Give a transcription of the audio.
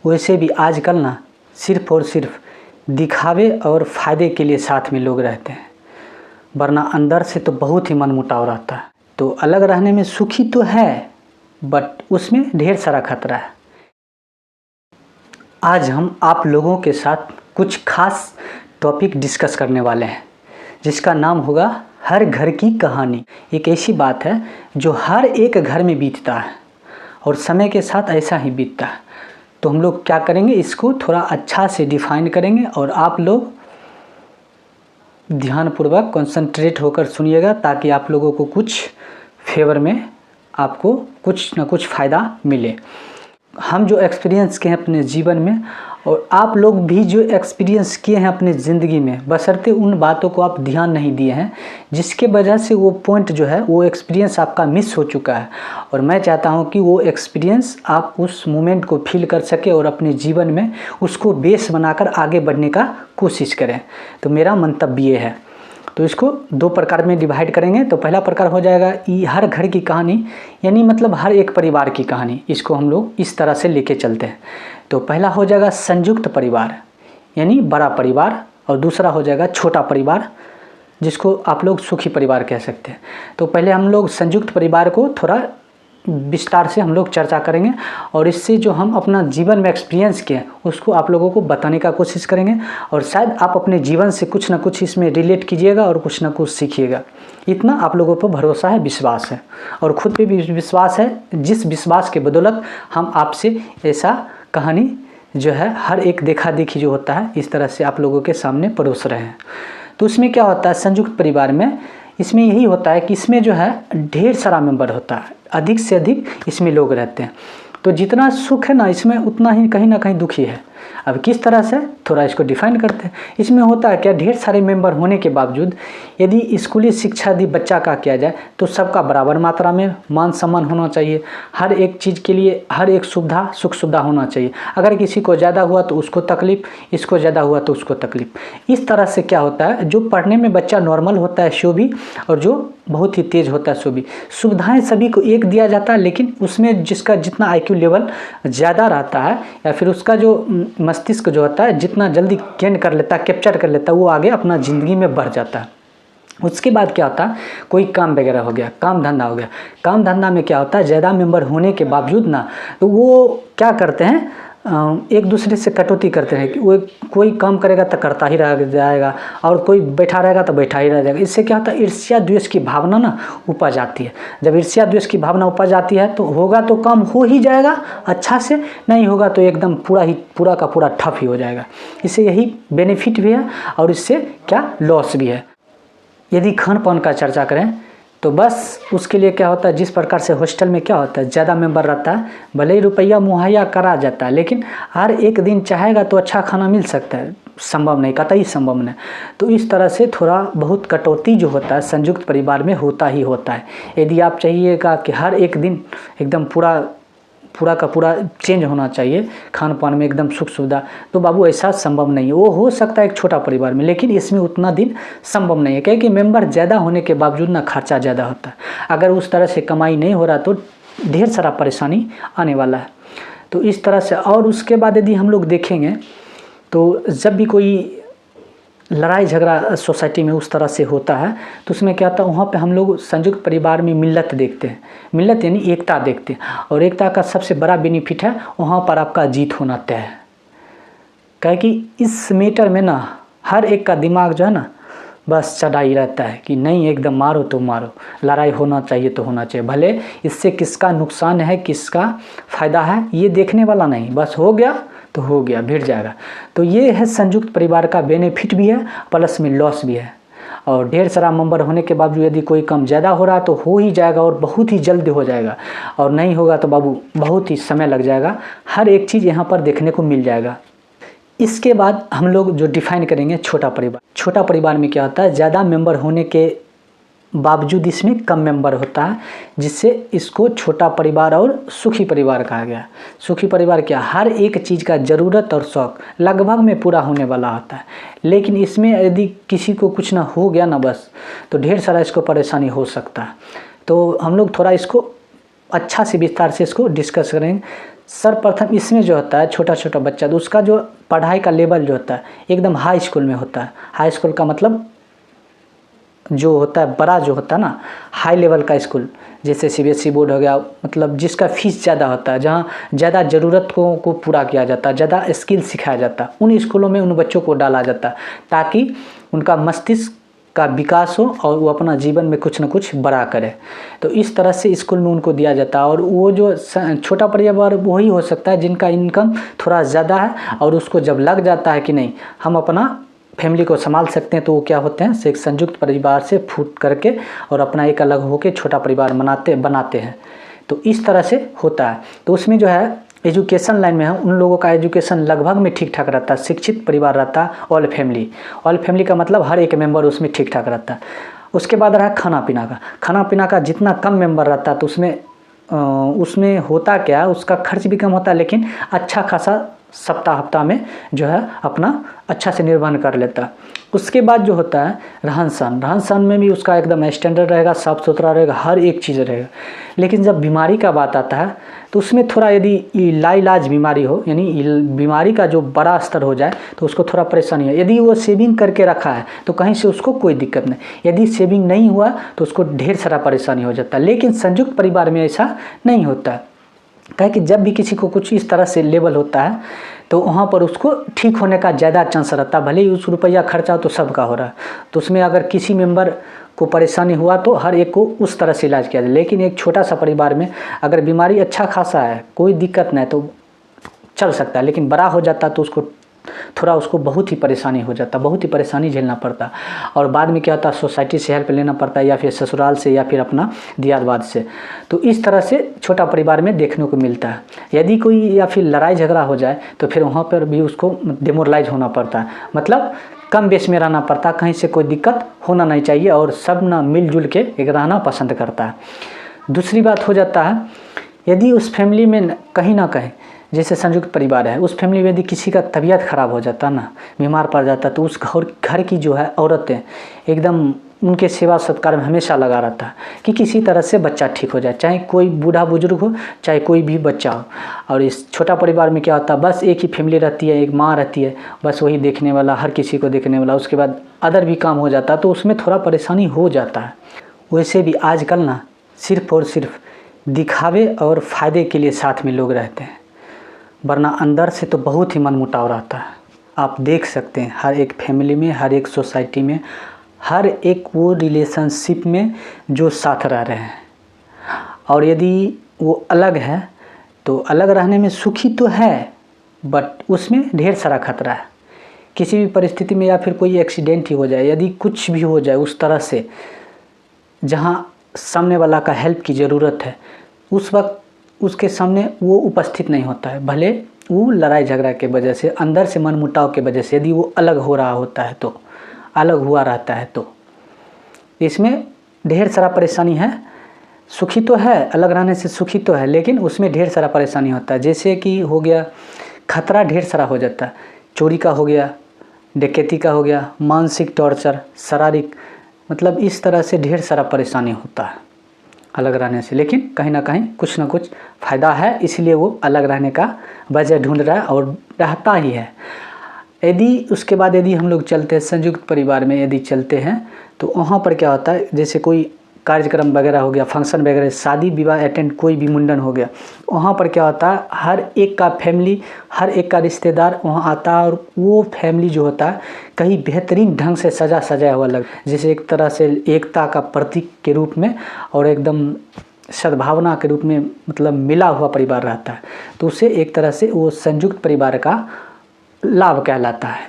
वैसे भी आजकल ना सिर्फ़ और सिर्फ दिखावे और फ़ायदे के लिए साथ में लोग रहते हैं, वरना अंदर से तो बहुत ही मनमुटाव रहता है। तो अलग रहने में सुखी तो है, बट उसमें ढेर सारा खतरा है। आज हम आप लोगों के साथ कुछ खास टॉपिक डिस्कस करने वाले हैं, जिसका नाम होगा हर घर की कहानी। एक ऐसी बात है जो हर एक घर में बीतता है और समय के साथ ऐसा ही बीतता है। तो हम लोग क्या करेंगे, इसको थोड़ा अच्छा से डिफाइन करेंगे और आप लोग ध्यानपूर्वक कंसंट्रेट होकर सुनिएगा, ताकि आप लोगों को कुछ फेवर में आपको कुछ ना कुछ फ़ायदा मिले। हम जो एक्सपीरियंस किए हैं अपने जीवन में, और आप लोग भी जो एक्सपीरियंस किए हैं अपने ज़िंदगी में, बशर्ते उन बातों को आप ध्यान नहीं दिए हैं, जिसके वजह से वो पॉइंट जो है, वो एक्सपीरियंस आपका मिस हो चुका है। और मैं चाहता हूं कि वो एक्सपीरियंस आप उस मोमेंट को फील कर सके और अपने जीवन में उसको बेस बनाकर आगे बढ़ने का कोशिश करें। तो मेरा मंतव्य ये है। तो इसको दो प्रकार में डिवाइड करेंगे। तो पहला प्रकार हो जाएगा हर घर की कहानी, यानी मतलब हर एक परिवार की कहानी। इसको हम लोग इस तरह से लेके चलते हैं। तो पहला हो जाएगा संयुक्त परिवार, यानी बड़ा परिवार, और दूसरा हो जाएगा छोटा परिवार, जिसको आप लोग सुखी परिवार कह सकते हैं। तो पहले हम लोग संयुक्त परिवार को थोड़ा विस्तार से हम लोग चर्चा करेंगे, और इससे जो हम अपना जीवन में एक्सपीरियंस किए उसको आप लोगों को बताने का कोशिश करेंगे, और शायद आप अपने जीवन से कुछ ना कुछ इसमें रिलेट कीजिएगा और कुछ ना कुछ सीखिएगा। इतना आप लोगों पर भरोसा है, विश्वास है, और खुद पे भी विश्वास है, जिस विश्वास के बदौलत हम आपसे ऐसा कहानी जो है हर एक देखा देखी जो होता है, इस तरह से आप लोगों के सामने परोस रहे हैं। तो इसमें क्या होता है, संयुक्त परिवार में इसमें यही होता है कि इसमें जो है ढेर सारा मेंबर होता है, अधिक से अधिक इसमें लोग रहते हैं। तो जितना सुख है ना इसमें, उतना ही कहीं ना कहीं दुखी है। अब किस तरह से, थोड़ा इसको डिफाइन करते हैं। इसमें होता है क्या, ढेर सारे मेंबर होने के बावजूद यदि स्कूली शिक्षा यदि बच्चा का किया जाए तो सबका बराबर मात्रा में मान सम्मान होना चाहिए। हर एक चीज़ के लिए हर एक सुविधा सुख सुविधा होना चाहिए। अगर किसी को ज़्यादा हुआ तो उसको तकलीफ़, इसको ज़्यादा हुआ तो उसको तकलीफ़। इस तरह से क्या होता है, जो पढ़ने में बच्चा नॉर्मल होता है सो भी, और जो बहुत ही तेज़ होता है सो भी, सुविधाएं सभी को एक दिया जाता है। लेकिन उसमें जिसका जितना IQ लेवल ज़्यादा रहता है, या फिर उसका जो मस्तिष्क जो होता है जितना जल्दी गेन कर लेता है, कैप्चर कर लेता है, वो आगे अपना ज़िंदगी में बढ़ जाता है। उसके बाद क्या होता है, कोई काम वगैरह हो गया, काम धंधा हो गया। काम धंधा में क्या होता है, ज़्यादा मेंबर होने के बावजूद ना, तो वो क्या करते हैं, एक दूसरे से कटौती करते हैं कि वो कोई काम करेगा तो करता ही रह जाएगा, और कोई बैठा रहेगा तो बैठा ही रह जाएगा। इससे क्या होता है, ईर्ष्या द्वेष की भावना ना उपज आती है। जब ईर्ष्या द्वेष की भावना उपज आती है तो होगा तो काम हो ही जाएगा अच्छा से, नहीं होगा तो एकदम पूरा का पूरा ठप ही हो जाएगा। इससे यही बेनिफिट भी है और इससे क्या लॉस भी है। यदि खान पान का चर्चा करें तो बस उसके लिए क्या होता है, जिस प्रकार से हॉस्टल में क्या होता है, ज़्यादा मेंबर रहता है, भले ही रुपया मुहैया करा जाता है, लेकिन हर एक दिन चाहेगा तो अच्छा खाना मिल सकता है, संभव नहीं, कतई संभव नहीं। तो इस तरह से थोड़ा बहुत कटौती जो होता है संयुक्त परिवार में होता ही होता है। यदि आप चाहिएगा कि हर एक दिन एकदम पूरा का पूरा चेंज होना चाहिए खान पान में, एकदम सुख सुविधा, तो बाबू ऐसा संभव नहीं है। वो हो सकता है एक छोटा परिवार में, लेकिन इसमें उतना दिन संभव नहीं है, क्योंकि मेंबर ज़्यादा होने के बावजूद ना खर्चा ज़्यादा होता है। अगर उस तरह से कमाई नहीं हो रहा तो ढेर सारा परेशानी आने वाला है। तो इस तरह से, और उसके बाद यदि हम लोग देखेंगे तो जब भी कोई लड़ाई झगड़ा सोसाइटी में उस तरह से होता है तो उसमें क्या होता है, वहाँ पे हम लोग संयुक्त परिवार में मिल्लत देखते हैं। मिल्लत यानी एकता देखते हैं, और एकता का सबसे बड़ा बेनिफिट है वहाँ पर आपका जीत होना तय है। क्या कि इस मैटर में ना हर एक का दिमाग जो है ना बस चढ़ाई रहता है कि नहीं, एकदम मारो तो मारो, लड़ाई होना चाहिए तो होना चाहिए, भले इससे किसका नुकसान है किसका फ़ायदा है ये देखने वाला नहीं, बस हो गया तो हो गया, भिड़ जाएगा। तो ये है संयुक्त परिवार का बेनिफिट भी है, प्लस में लॉस भी है। और ढेर सारा मेंबर होने के बावजूद यदि कोई कम ज़्यादा हो रहा तो हो ही जाएगा, और बहुत ही जल्द हो जाएगा, और नहीं होगा तो बाबू बहुत ही समय लग जाएगा। हर एक चीज़ यहाँ पर देखने को मिल जाएगा। इसके बाद हम लोग जो डिफाइन करेंगे छोटा परिवार। छोटा परिवार में क्या होता है, ज़्यादा मेंबर होने के बावजूद इसमें कम मेंबर होता है, जिससे इसको छोटा परिवार और सुखी परिवार कहा गया। सुखी परिवार क्या, हर एक चीज़ का ज़रूरत और शौक़ लगभग में पूरा होने वाला होता है। लेकिन इसमें यदि किसी को कुछ ना हो गया ना बस, तो ढेर सारा इसको परेशानी हो सकता है। तो हम लोग थोड़ा इसको अच्छा से विस्तार से इसको डिस्कस करेंगे। सर्वप्रथम इसमें जो होता है छोटा छोटा बच्चा, तो उसका जो पढ़ाई का लेवल जो होता है एकदम हाई स्कूल में होता है। हाई स्कूल का मतलब जो होता है बड़ा जो होता है ना, हाई लेवल का स्कूल, जैसे सीबीएसई बोर्ड हो गया, मतलब जिसका फीस ज़्यादा होता है, जहाँ ज़्यादा ज़रूरत को पूरा किया जाता है, ज़्यादा स्किल सिखाया जाता है, उन स्कूलों में उन बच्चों को डाला जाता है ताकि उनका मस्तिष्क का विकास हो और वो अपना जीवन में कुछ न कुछ बड़ा करे। तो इस तरह से स्कूल में उनको दिया जाता है। और वो जो छोटा परिवार वही हो सकता है जिनका इनकम थोड़ा ज़्यादा है और उसको जब लग जाता है कि नहीं हम अपना फैमिली को संभाल सकते हैं, तो वो क्या होते हैं एक संयुक्त परिवार से फूट करके और अपना एक अलग होकर छोटा परिवार बनाते हैं। तो इस तरह से होता है। तो उसमें जो है एजुकेशन लाइन में है उन लोगों का एजुकेशन लगभग में ठीक ठाक रहता है, शिक्षित परिवार रहता है, ऑल फैमिली का मतलब हर एक मेंबर उसमें ठीक ठाक रहता है। उसके बाद रहा खाना पीना का जितना कम मेंबर रहता है तो उसमें होता क्या, उसका खर्च भी कम होता है, लेकिन अच्छा खासा हफ्ता में जो है अपना अच्छा से निर्वहन कर लेता है। उसके बाद जो होता है रहन सहन में भी उसका एकदम स्टैंडर्ड रहेगा, साफ़ सुथरा रहेगा, हर एक चीज़ रहेगा। लेकिन जब बीमारी का बात आता है तो उसमें थोड़ा यदि लाइलाज बीमारी हो, यानी बीमारी का जो बड़ा स्तर हो जाए तो उसको थोड़ा परेशानी है। यदि वो सेविंग करके रखा है तो कहीं से उसको कोई दिक्कत नहीं, यदि सेविंग नहीं हुआ तो उसको ढेर सारा परेशानी हो जाता है। लेकिन संयुक्त परिवार में ऐसा नहीं होता है, कहे कि जब भी किसी को कुछ इस तरह से लेवल होता है तो वहाँ पर उसको ठीक होने का ज़्यादा चांस रहता है। भले ही उस रुपया खर्चा तो सबका हो रहा है, तो उसमें अगर किसी मेंबर को परेशानी हुआ तो हर एक को उस तरह से इलाज किया जाए। लेकिन एक छोटा सा परिवार में अगर बीमारी अच्छा खासा है, कोई दिक्कत नहीं तो चल सकता है, लेकिन बड़ा हो जाता तो उसको बहुत ही परेशानी हो जाता, बहुत ही परेशानी झेलना पड़ता। और बाद में क्या होता है सोसाइटी से हेल्प लेना पड़ता है, या फिर ससुराल से, या फिर अपना दियादबाद से। तो इस तरह से छोटा परिवार में देखने को मिलता है। यदि कोई या फिर लड़ाई झगड़ा हो जाए तो फिर वहाँ पर भी उसको डिमोरलाइज होना पड़ता है, मतलब कम बेस में रहना पड़ता है, कहीं से कोई दिक्कत होना नहीं चाहिए और सब ना मिलजुल के एक रहना पसंद करता है। दूसरी बात हो जाता है यदि उस फैमिली में कहीं ना कहीं, जैसे संयुक्त परिवार है, उस फैमिली में यदि किसी का तबीयत ख़राब हो जाता ना, बीमार पड़ जाता, तो उस घर की जो है औरतें एकदम उनके सेवा सत्कार में हमेशा लगा रहता है कि किसी तरह से बच्चा ठीक हो जाए, चाहे कोई बूढ़ा बुजुर्ग हो, चाहे कोई भी बच्चा हो। और इस छोटा परिवार में क्या होता है बस एक ही फैमिली रहती है, एक माँ रहती है, बस वही देखने वाला, हर किसी को देखने वाला। उसके बाद अदर भी काम हो जाता है, तो उसमें थोड़ा परेशानी हो जाता है। वैसे भी आजकल ना सिर्फ और सिर्फ दिखावे और फ़ायदे के लिए साथ में लोग रहते हैं, वरना अंदर से तो बहुत ही मनमुटाव रहता है। आप देख सकते हैं हर एक फैमिली में, हर एक सोसाइटी में, हर एक वो रिलेशनशिप में जो साथ रह रहे हैं, और यदि वो अलग है तो अलग रहने में सुखी तो है, बट उसमें ढेर सारा खतरा है। किसी भी परिस्थिति में या फिर कोई एक्सीडेंट ही हो जाए, यदि कुछ भी हो जाए उस तरह से जहाँ सामने वाला का हेल्प की ज़रूरत है, उस वक्त उसके सामने वो उपस्थित नहीं होता है। भले वो लड़ाई झगड़ा के वजह से, अंदर से मनमुटाव के वजह से यदि वो अलग हो रहा होता है, तो अलग हुआ रहता है, तो इसमें ढेर सारा परेशानी है। सुखी तो है, अलग रहने से सुखी तो है, लेकिन उसमें ढेर सारा परेशानी होता है। जैसे कि हो गया खतरा ढेर सारा हो जाता है, चोरी का हो गया, डकैती का हो गया, मानसिक टॉर्चर, शारीरिक, मतलब इस तरह से ढेर सारा परेशानी होता है अलग रहने से। लेकिन कहीं ना कहीं कुछ ना कुछ फ़ायदा है, इसलिए वो अलग रहने का वजह ढूंढ रहा है और रहता ही है। यदि उसके बाद यदि हम लोग चलते हैं संयुक्त परिवार में, यदि चलते हैं तो वहाँ पर क्या होता है, जैसे कोई कार्यक्रम वगैरह हो गया, फंक्शन वगैरह, शादी विवाह अटेंड, कोई भी मुंडन हो गया, वहाँ पर क्या होता है हर एक का फैमिली, हर एक का रिश्तेदार वहाँ आता है, और वो फैमिली जो होता है कहीं बेहतरीन ढंग से सजाया हुआ लग, जैसे एक तरह से एकता का प्रतीक के रूप में और एकदम सद्भावना के रूप में, मतलब मिला हुआ परिवार रहता है। तो उसे एक तरह से वो संयुक्त परिवार का लाभ कहलाता है।